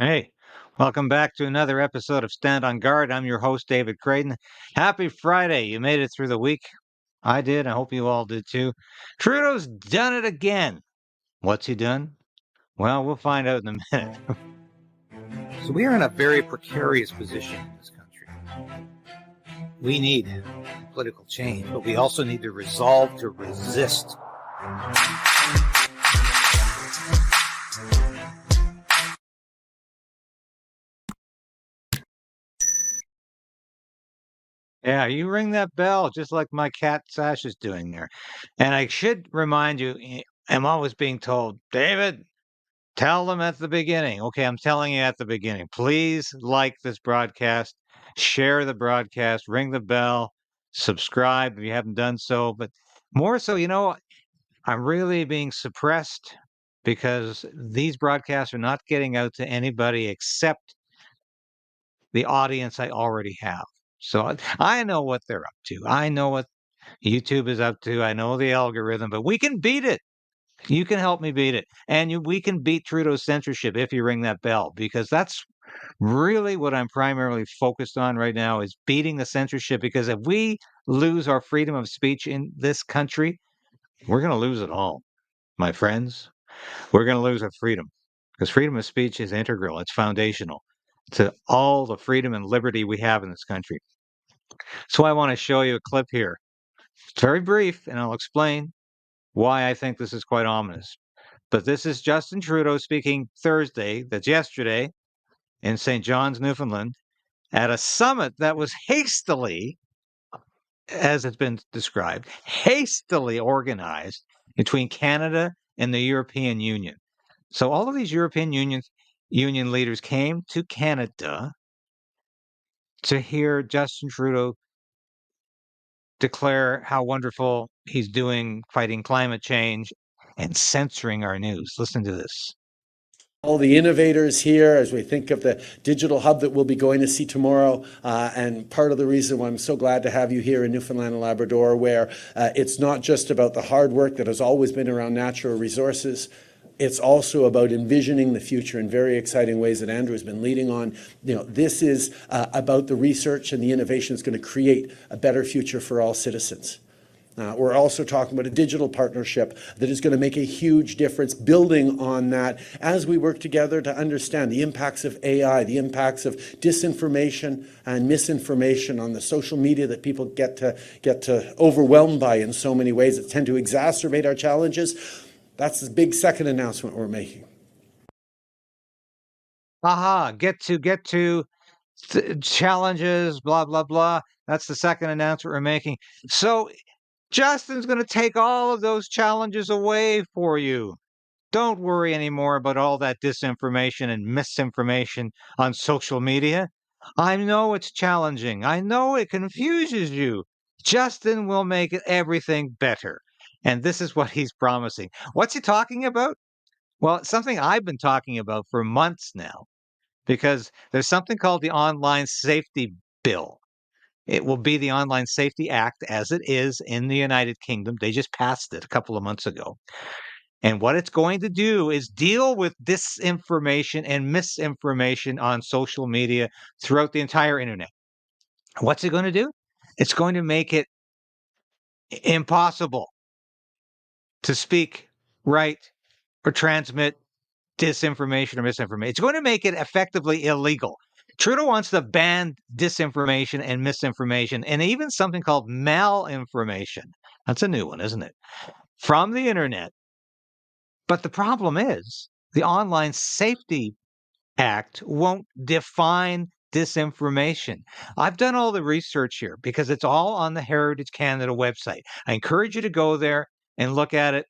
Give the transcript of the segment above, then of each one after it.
Hey, welcome back to another episode of Stand on Guard. I'm your host, David Krayden. Happy Friday. You made it through the week. I did. I hope you all did too. Trudeau's done it again. What's he done? Well, we'll find out in a minute. So we are in a very precarious position in this country. We need political change, but we also need the resolve to resist. Yeah, you ring that bell just like my cat Sash is doing there. And I should remind you, I'm always being told, David, tell them at the beginning. Okay, I'm telling you at the beginning. Please like this broadcast, share the broadcast, ring the bell, subscribe if you haven't done so. But more so, I'm really being suppressed because these broadcasts are not getting out to anybody except the audience I already have. So I know what they're up to. I know what YouTube is up to. I know the algorithm, but we can beat it. You can help me beat it. And we can beat Trudeau's censorship if you ring that bell, because that's really what I'm primarily focused on right now is beating the censorship. Because if we lose our freedom of speech in this country, we're going to lose it all, my friends. We're going to lose our freedom because freedom of speech is integral. It's foundational to all the freedom and liberty we have in this country. So I want to show you a clip here. It's very brief, and I'll explain why I think this is quite ominous. But this is Justin Trudeau speaking Thursday, that's yesterday, in St. John's, Newfoundland, at a summit that was hastily, as it's been described, hastily organized between Canada and the European Union. So all of these European Union leaders came to Canada to hear Justin Trudeau declare how wonderful he's doing fighting climate change and censoring our news. Listen to this. All the innovators here as we think of the digital hub that we'll be going to see tomorrow. And part of the reason why I'm so glad to have you here in Newfoundland and Labrador, where it's not just about the hard work that has always been around natural resources. It's also about envisioning the future in very exciting ways that Andrew has been leading on. This is about the research and the innovation that's going to create a better future for all citizens. We're also talking about a digital partnership that is going to make a huge difference, building on that as we work together to understand the impacts of AI, the impacts of disinformation and misinformation on the social media that people get to overwhelmed by in so many ways that tend to exacerbate our challenges. That's the big second announcement we're making. Get to challenges, blah, blah, blah. That's the second announcement we're making. So Justin's going to take all of those challenges away for you. Don't worry anymore about all that disinformation and misinformation on social media. I know it's challenging. I know it confuses you. Justin will make everything better. And this is what he's promising. What's he talking about? Well, it's something I've been talking about for months now, because there's something called the Online Safety Bill. It will be the Online Safety Act as it is in the United Kingdom. They just passed it a couple of months ago. And what it's going to do is deal with disinformation and misinformation on social media throughout the entire internet. What's it going to do? It's going to make it impossible to speak, write, or transmit disinformation or misinformation. It's going to make it effectively illegal. Trudeau wants to ban disinformation and misinformation and even something called malinformation. That's a new one, isn't it? From the internet. But the problem is the Online Safety Act won't define disinformation. I've done all the research here because it's all on the Heritage Canada website. I encourage you to go there and look at it.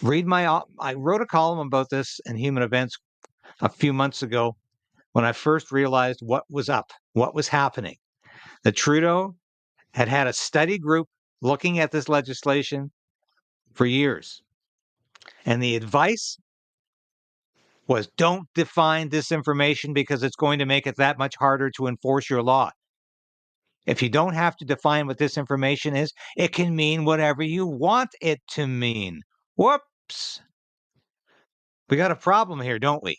I wrote a column about this in Human Events a few months ago when I first realized what was up, what was happening. That Trudeau had a study group looking at this legislation for years. And the advice was don't define disinformation because it's going to make it that much harder to enforce your law. If you don't have to define what disinformation is, it can mean whatever you want it to mean. Whoops. We got a problem here, don't we?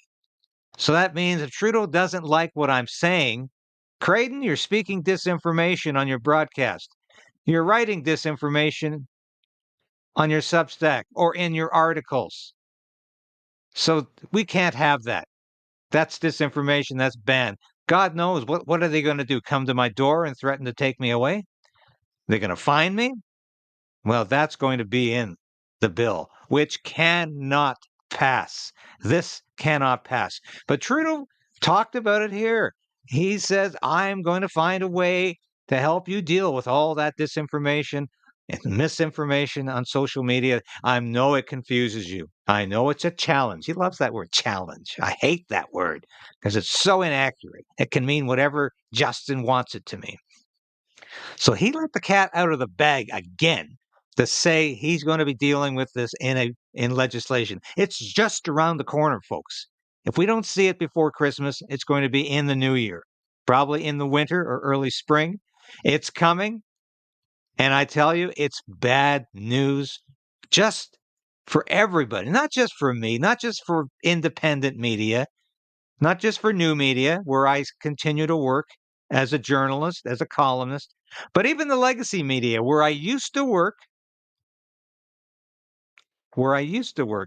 So that means if Trudeau doesn't like what I'm saying, Krayden, you're speaking disinformation on your broadcast. You're writing disinformation on your Substack or in your articles. So we can't have that. That's disinformation. That's banned. God knows what are they going to do? Come to my door and threaten to take me away? They're going to fine me? Well, that's going to be in the bill, which cannot pass. This cannot pass. But Trudeau talked about it here. He says, I'm going to find a way to help you deal with all that disinformation and misinformation on social media. I know it confuses you. I know it's a challenge. He loves that word, challenge. I hate that word because it's so inaccurate. It can mean whatever Justin wants it to mean. So he let the cat out of the bag again to say he's going to be dealing with this in legislation. It's just around the corner, folks. If we don't see it before Christmas, it's going to be in the new year, probably in the winter or early spring. It's coming, and I tell you, it's bad news just for everybody, not just for me, not just for independent media, not just for new media, where I continue to work as a journalist, as a columnist, but even the legacy media, where I used to work,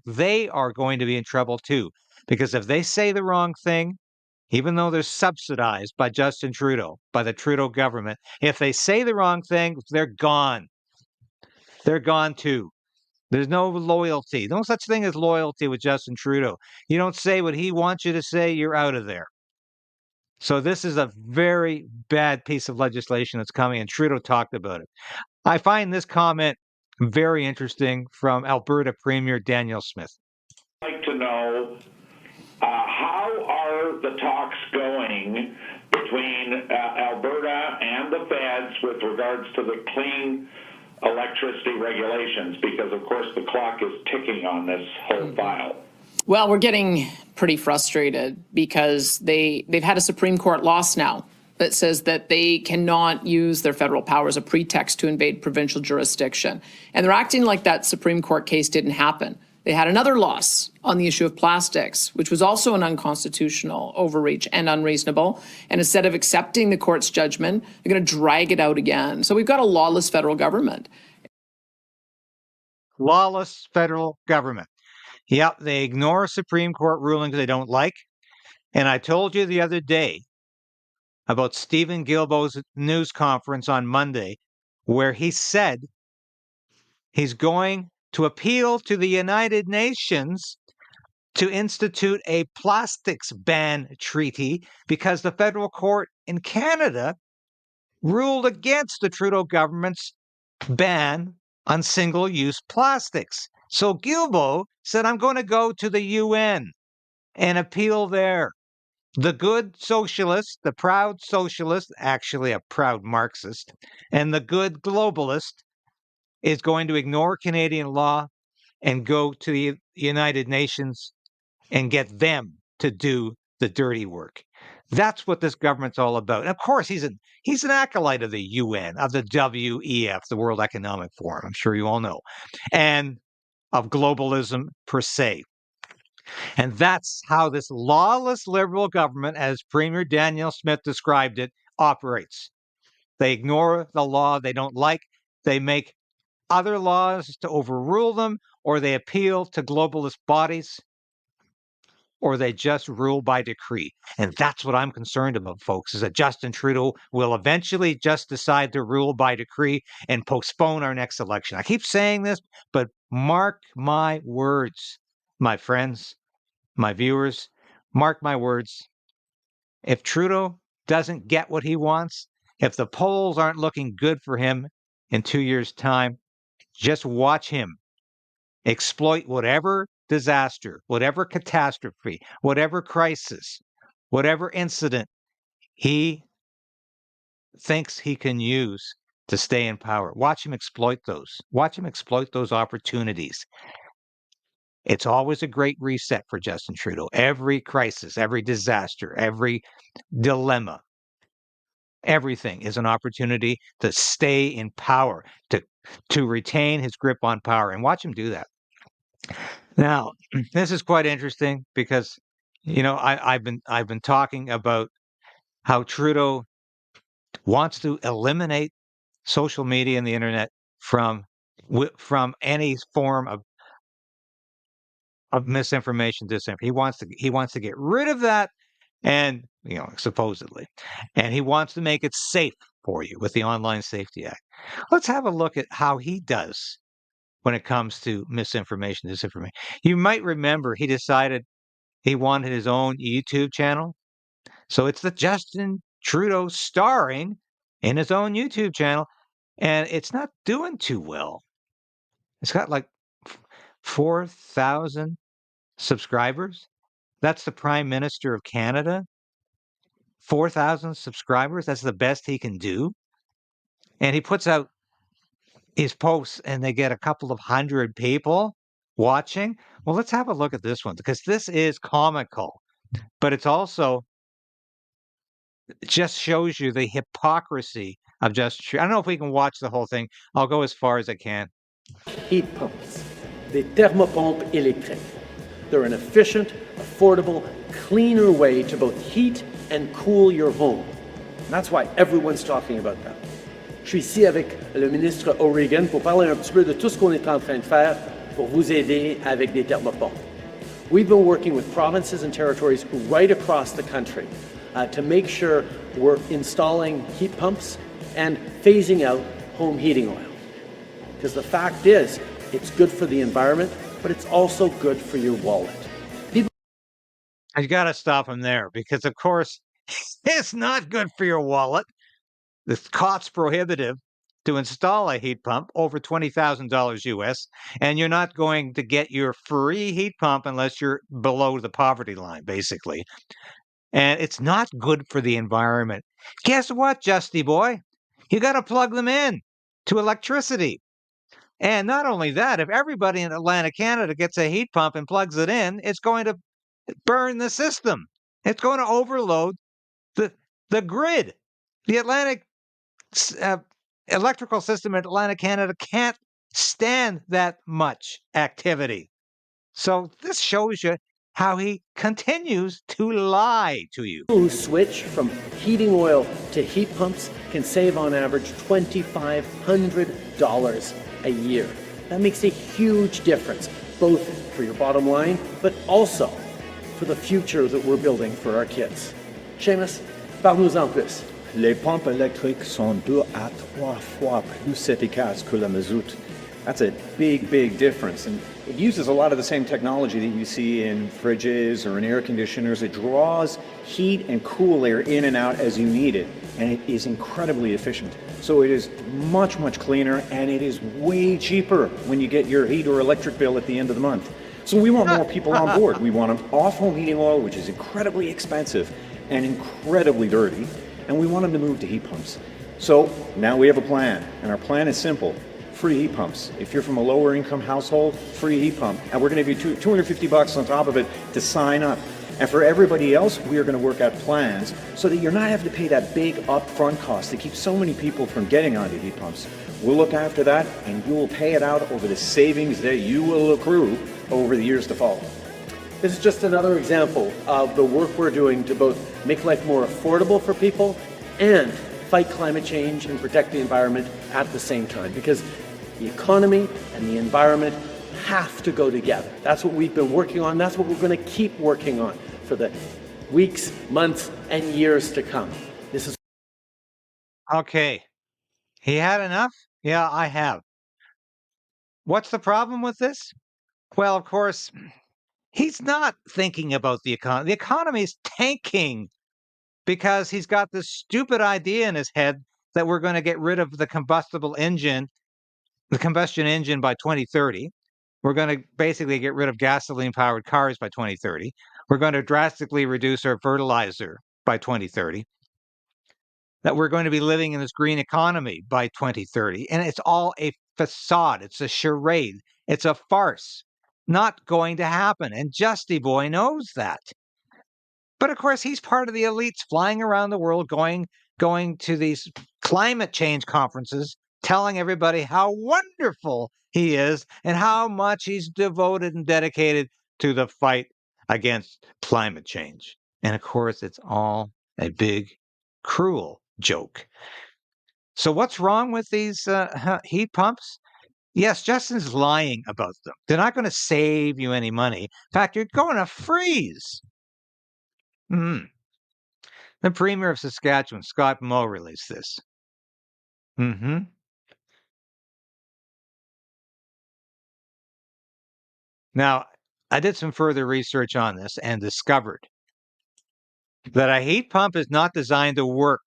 they are going to be in trouble too. Because if they say the wrong thing, even though they're subsidized by Justin Trudeau, by the Trudeau government, if they say the wrong thing, they're gone. They're gone too. There's no loyalty. No such thing as loyalty with Justin Trudeau. You don't say what he wants you to say, you're out of there. So this is a very bad piece of legislation that's coming, and Trudeau talked about it. I find this comment very interesting from Alberta Premier Danielle Smith. I'd like to know how are the talks going between Alberta and the feds with regards to the clean electricity regulations, because of course the clock is ticking on this whole file. Well, we're getting pretty frustrated because they've had a Supreme Court loss now that says that they cannot use their federal power as a pretext to invade provincial jurisdiction. And they're acting like that Supreme Court case didn't happen. They had another loss on the issue of plastics, which was also an unconstitutional overreach and unreasonable. And instead of accepting the court's judgment, they're going to drag it out again. So we've got a lawless federal government. Lawless federal government. Yep, they ignore Supreme Court rulings they don't like. And I told you the other day about Stephen Guilbeault's news conference on Monday, where he said he's going to appeal to the United Nations to institute a plastics ban treaty because the federal court in Canada ruled against the Trudeau government's ban on single-use plastics. So Guilbeault said, I'm going to go to the UN and appeal there. The good socialist, the proud socialist, actually a proud Marxist, and the good globalist is going to ignore Canadian law and go to the United Nations and get them to do the dirty work. That's what this government's all about. And of course, he's an acolyte of the UN, of the WEF, the World Economic Forum. I'm sure you all know, and of globalism per se. And that's how this lawless liberal government, as Premier Danielle Smith described it, operates. They ignore the law they don't like. They make other laws to overrule them, or they appeal to globalist bodies, or they just rule by decree. And that's what I'm concerned about, folks, is that Justin Trudeau will eventually just decide to rule by decree and postpone our next election. I keep saying this, but mark my words, my friends, my viewers, mark my words. If Trudeau doesn't get what he wants, if the polls aren't looking good for him in 2 years' time, just watch him exploit whatever disaster, whatever catastrophe, whatever crisis, whatever incident he thinks he can use to stay in power. Watch him exploit those. Watch him exploit those opportunities. It's always a great reset for Justin Trudeau. Every crisis, every disaster, every dilemma, everything is an opportunity to stay in power, to retain his grip on power. And watch him do that. Now, this is quite interesting because I've been talking about how Trudeau wants to eliminate social media and the internet from any form of misinformation, disinformation. He wants to get rid of that, and supposedly, and he wants to make it safe for you with the Online Safety Act. Let's have a look at how he does when it comes to misinformation, disinformation. You might remember he decided he wanted his own YouTube channel. So it's the Justin Trudeau starring in his own YouTube channel, and it's not doing too well. It's got like 4,000 subscribers. That's the Prime Minister of Canada. 4,000 subscribers. That's the best he can do. And he puts out his posts and they get a couple of hundred people watching. Well, let's have a look at this one because this is comical, but it just shows you the hypocrisy of Justin. I don't know if we can watch the whole thing. I'll go as far as I can. Heat pumps, des thermopompes électriques. They're an efficient, affordable, cleaner way to both heat and cool your home. And that's why everyone's talking about them. Je suis ici avec le ministre O'Regan pour parler un petit peu de tout ce qu'on est en train de faire pour vous aider avec des thermopompes. We've been working with provinces and territories right across the country to make sure we're installing heat pumps and phasing out home heating oil. Because the fact is, it's good for the environment, but it's also good for your wallet. I got to stop him there because, of course, it's not good for your wallet. The cost prohibitive to install a heat pump, over $20,000 US, and you're not going to get your free heat pump unless you're below the poverty line, basically. And it's not good for the environment. Guess what, Justy boy? You got to plug them in to electricity. And not only that, if everybody in Atlantic Canada gets a heat pump and plugs it in, it's going to burn the system. It's going to overload the grid. The Atlantic electrical system in Atlantic Canada can't stand that much activity. So this shows you how he continues to lie to you. People who switch from heating oil to heat pumps can save on average $2,500 a year. That makes a huge difference, both for your bottom line, but also for the future that we're building for our kids. Seamus, parle-nous-en plus. Les pompes électriques sont 2 à 3 fois plus efficaces que la mazout. That's a big, big difference. And it uses a lot of the same technology that you see in fridges or in air conditioners. It draws heat and cool air in and out as you need it. And it is incredibly efficient. So it is much, much cleaner, and it is way cheaper when you get your heat or electric bill at the end of the month. So we want more people on board. We want them off home heating oil, which is incredibly expensive and incredibly dirty. And we want them to move to heat pumps. So now we have a plan, and our plan is simple. Free heat pumps. If you're from a lower income household, free heat pump. And we're going to give you $250 on top of it to sign up. And for everybody else, we are going to work out plans so that you're not having to pay that big upfront cost that keeps so many people from getting onto heat pumps. We'll look after that, and you will pay it out over the savings that you will accrue over the years to follow. This is just another example of the work we're doing to both make life more affordable for people and fight climate change and protect the environment at the same time, because the economy and the environment have to go together. That's what we've been working on. That's what we're going to keep working on for the weeks, months, and years to come. This is Okay. He had enough? Yeah, I have. What's the problem with this? Well, of course, he's not thinking about the economy. The economy is tanking because he's got this stupid idea in his head that we're going to get rid of the combustion engine by 2030. We're going to basically get rid of gasoline-powered cars by 2030. We're going to drastically reduce our fertilizer by 2030. That we're going to be living in this green economy by 2030. And it's all a facade. It's a charade. It's a farce. Not going to happen. And Justy Boy knows that. But of course, he's part of the elites flying around the world, going to these climate change conferences, telling everybody how wonderful he is and how much he's devoted and dedicated to the fight against climate change. And of course, it's all a big, cruel joke. So what's wrong with these heat pumps? Yes, Justin's lying about them. They're not going to save you any money. In fact, you're going to freeze. The Premier of Saskatchewan, Scott Moe, released this. Now, I did some further research on this and discovered that a heat pump is not designed to work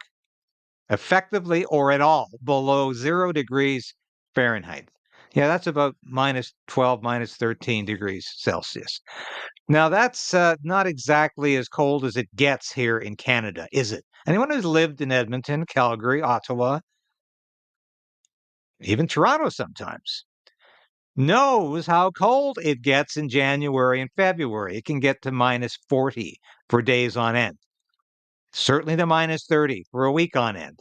effectively or at all below 0 degrees Fahrenheit. Yeah, that's about minus 12, minus 13 degrees Celsius. Now, that's not exactly as cold as it gets here in Canada, is it? Anyone who's lived in Edmonton, Calgary, Ottawa, even Toronto sometimes, knows how cold it gets in January and February. It can get to minus 40 for days on end, certainly to minus 30 for a week on end.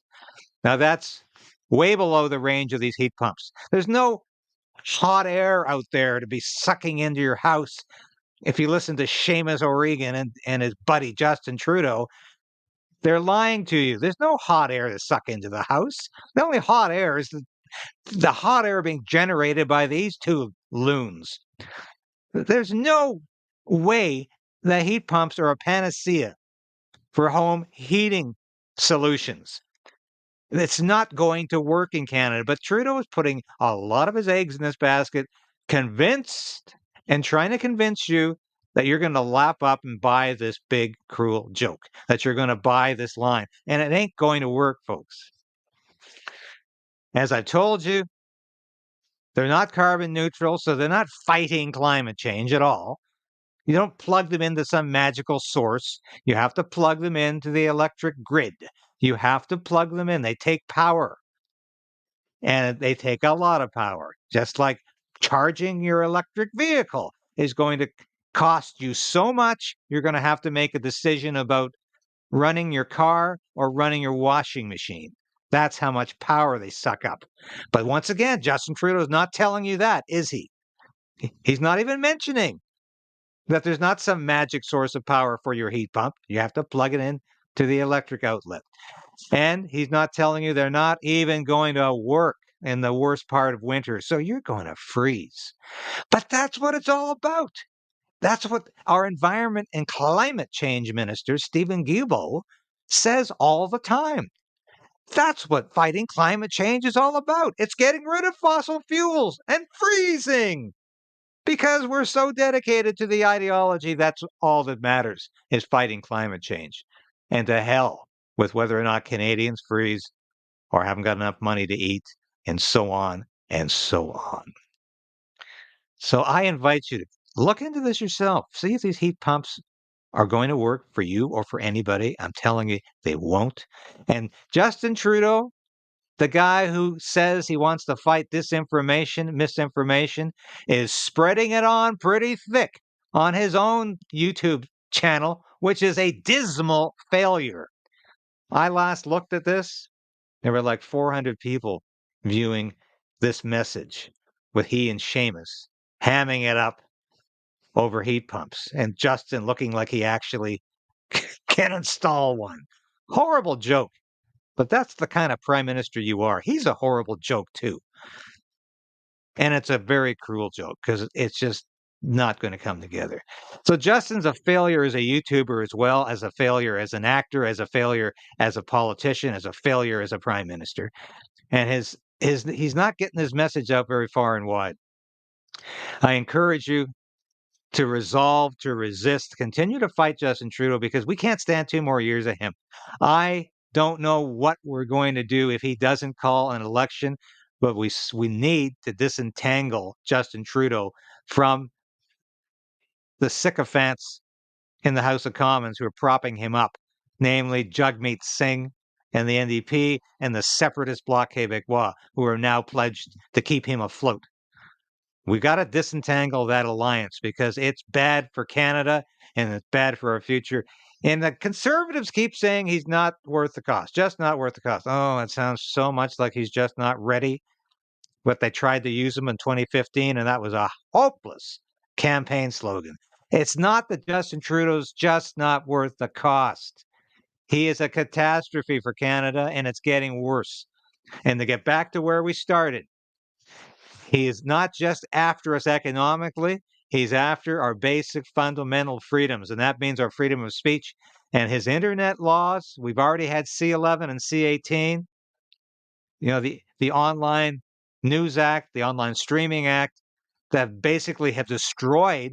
Now, that's way below the range of these heat pumps. There's no hot air out there to be sucking into your house. If you listen to Seamus O'Regan and his buddy Justin Trudeau, they're lying to you. There's no hot air to suck into the house. The only hot air is the hot air being generated by these two loons. There's no way that heat pumps are a panacea for home heating solutions. It's not going to work in Canada, but Trudeau is putting a lot of his eggs in this basket, convinced and trying to convince you that you're going to lap up and buy this big, cruel joke, that you're going to buy this line. And it ain't going to work, folks. As I told you, they're not carbon neutral, so they're not fighting climate change at all. You don't plug them into some magical source. You have to plug them into the electric grid. You have to plug them in. They take power. And they take a lot of power, just like charging your electric vehicle is going to cost you so much, you're going to have to make a decision about running your car or running your washing machine. That's how much power they suck up. But once again, Justin Trudeau is not telling you that, is he? He's not even mentioning that there's not some magic source of power for your heat pump. You have to plug it in to the electric outlet. And he's not telling you they're not even going to work in the worst part of winter. So you're going to freeze. But that's what it's all about. That's what our environment and climate change minister, Stephen Guilbeault, says all the time. That's what fighting climate change is all about. It's getting rid of fossil fuels and freezing. Because we're so dedicated to the ideology, that's all that matters is fighting climate change. And to hell with whether or not Canadians freeze or haven't got enough money to eat, and so on and so on. So I invite you to look into this yourself. See if these heat pumps are going to work for you or for anybody. I'm telling you, they won't. And Justin Trudeau, the guy who says he wants to fight disinformation, misinformation, is spreading it on pretty thick on his own YouTube channel, which is a dismal failure. I last looked at this. There were like 400 people viewing this message with he and Seamus hamming it up over heat pumps and Justin looking like he actually can install one. Horrible joke. But that's the kind of prime minister you are. He's a horrible joke too. And it's a very cruel joke because it's just not going to come together. So Justin's a failure as a YouTuber as well as a failure as an actor, as a failure as a politician, as a failure as a prime minister. And he's not getting his message out very far and wide. I encourage you to resolve, to resist, continue to fight Justin Trudeau because we can't stand 2 more years of him. I don't know what we're going to do if he doesn't call an election, but we need to disentangle Justin Trudeau from the sycophants in the House of Commons who are propping him up, namely Jagmeet Singh and the NDP and the separatist Bloc Québécois, who are now pledged to keep him afloat. We got to disentangle that alliance because it's bad for Canada and it's bad for our future. And the Conservatives keep saying he's not worth the cost, just not worth the cost. Oh, it sounds so much like he's just not ready. But they tried to use him in 2015, and that was a hopeless campaign slogan. It's not that Justin Trudeau's just not worth the cost. He is a catastrophe for Canada, and it's getting worse. And to get back to where we started, he is not just after us economically, he's after our basic fundamental freedoms, and that means our freedom of speech. And his internet laws, we've already had C11 and C18, the Online News Act, the Online Streaming Act, that basically have destroyed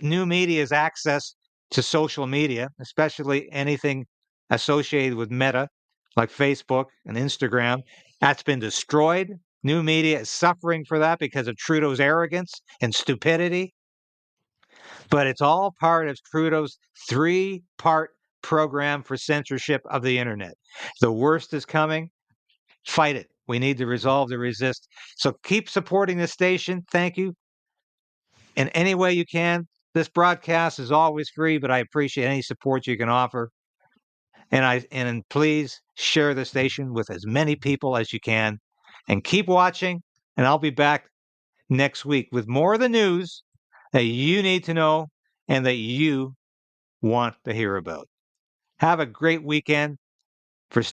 new media's access to social media, especially anything associated with Meta, like Facebook and Instagram. That's been destroyed. New media is suffering for that because of Trudeau's arrogance and stupidity. But it's all part of Trudeau's 3-part program for censorship of the internet. The worst is coming. Fight it. We need to resolve the resist. So keep supporting this station. Thank you. In any way you can. This broadcast is always free, but I appreciate any support you can offer. And please share the station with as many people as you can, and keep watching. And I'll be back next week with more of the news that you need to know and that you want to hear about. Have a great weekend.